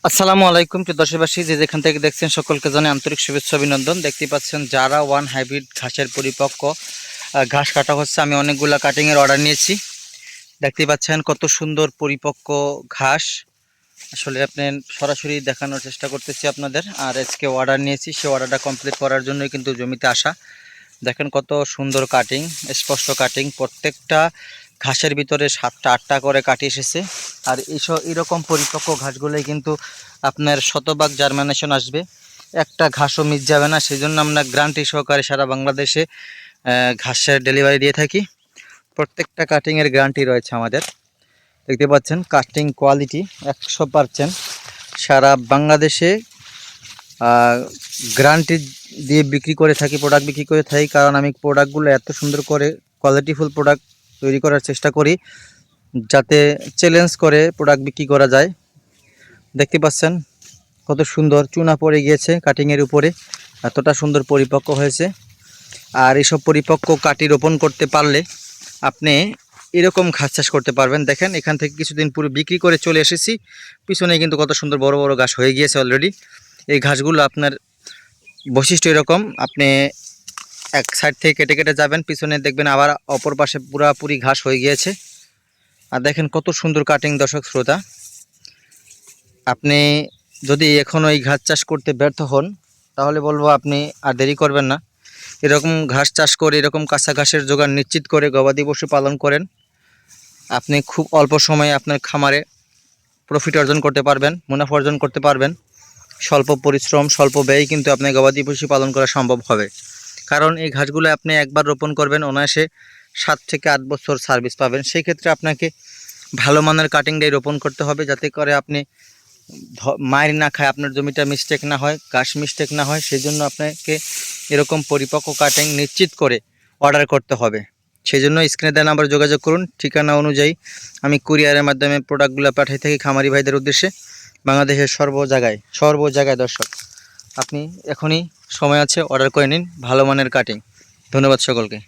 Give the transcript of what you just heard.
আসসালামু আলাইকুম প্রিয় দর্শকবাসী, যে যেখান থেকে দেখছেন সকলকে জানাই আন্তরিক শুভেচ্ছা অভিনন্দন। দেখতে পাচ্ছেন যারা ওয়ান হাইব্রিড ঘাসের পরিপক্ক ঘাস কাটা হচ্ছে। আমি অনেকগুলা কাটিংয়ের অর্ডার নিয়েছি। দেখতে পাচ্ছেন কত সুন্দর পরিপক্ক ঘাস। আসলে আপনি সরাসরি দেখানোর চেষ্টা করতেছি আপনাদের। আর আজকে অর্ডার নিয়েছি, সেই অর্ডারটা কমপ্লিট করার জন্যই কিন্তু জমিতে আসা। দেখেন কত সুন্দর কাটিং, স্পষ্ট কাটিং। প্রত্যেকটা ঘাসের ভিতরে 7টা 8টা করে কাটি এসেছে। আর এরকম পরিপক্ক ঘাসগুলোই কিন্তু আপনার শতভাগ জার্মিনেশন আসবে, একটা ঘাসও মিস যাবে না। সেই জন্য আমরা গ্যারান্টি সহকারে সারা বাংলাদেশে ঘাসের ডেলিভারি দিয়ে থাকি। প্রত্যেকটা কাটিংয়ের গ্যারান্টি রয়েছে আমাদের। দেখতে পাচ্ছেন কাটিং কোয়ালিটি 100%। সারা বাংলাদেশে গ্যারান্টি দিয়ে বিক্রি করে থাকি, প্রোডাক্ট বিক্রি করে থাকি। কারণ আমি প্রোডাক্টগুলো এত সুন্দর করে কোয়ালিটিফুল প্রোডাক্ট তৈরি করার চেষ্টা করি, যাতে চ্যালেঞ্জ করে প্রোডাক্ট বিক্রি করা যায়। দেখতে পাচ্ছেন কত সুন্দর চুনা পড়ে গিয়েছে কাটিংয়ের উপরে, এতটা সুন্দর পরিপক্ক হয়েছে। আর এইসব পরিপক্ক কাটি রোপণ করতে পারলে আপনি এরকম ঘাস চাষ করতে পারবেন। দেখেন এখান থেকে কিছুদিন পুরো বিক্রি করে চলে এসেছি, পিছনে কিন্তু কত সুন্দর বড় বড় ঘাস হয়ে গিয়েছে অলরেডি। এই ঘাসগুলো আপনার বৈশিষ্ট্য এরকম, আপনি এক সাইড থেকে কেটে কেটে যাবেন, পিছনে দেখবেন আবার অপর পাশে পুরাপুরি ঘাস হয়ে গিয়েছে। আর দেখেন কত সুন্দর কাটিং। দর্শক শ্রোতা, আপনি যদি এখনও এই ঘাস চাষ করতে ব্যর্থ হন, তাহলে বলবো আপনি আর দেরি করবেন না। এরকম ঘাস চাষ করে, এরকম কাঁচা ঘাসের জোগান নিশ্চিত করে গবাদি পশু পালন করেন, আপনি খুব অল্প সময়ে আপনার খামারে প্রফিট অর্জন করতে পারবেন, মুনাফা অর্জন করতে পারবেন। স্বল্প পরিশ্রম, স্বল্প ব্যয় কিন্তু আপনার গবাদি পশু পালন করা সম্ভব হবে। কারণ এই ঘাসগুলো আপনি একবার রোপণ করবেন, অনায়াসে 7 থেকে 8 বছর সার্ভিস পাবেন। সেই ক্ষেত্রে আপনাকে ভালো মানের কাটিংটাই রোপণ করতে হবে, যাতে করে আপনি মার না খায়, আপনার জমিটা মিস্টেক না হয়, ঘাস মিস্টেক না হয়। সেই জন্য আপনাকে এরকম পরিপক্ক কাটিং নিশ্চিত করে অর্ডার করতে হবে। সেই জন্য স্ক্রিনে দেওয়া নাম্বার যোগাযোগ করুন। ঠিকানা অনুযায়ী আমি কুরিয়ারের মাধ্যমে প্রোডাক্টগুলো পাঠাই থাকি খামারি ভাইদের উদ্দেশ্যে, বাংলাদেশের সর্ব জায়গায়। দর্শক, আপনি এখনই সময় আছে, অর্ডার করে নিন ভালো মানের কাটিং। ধন্যবাদ সকলকে।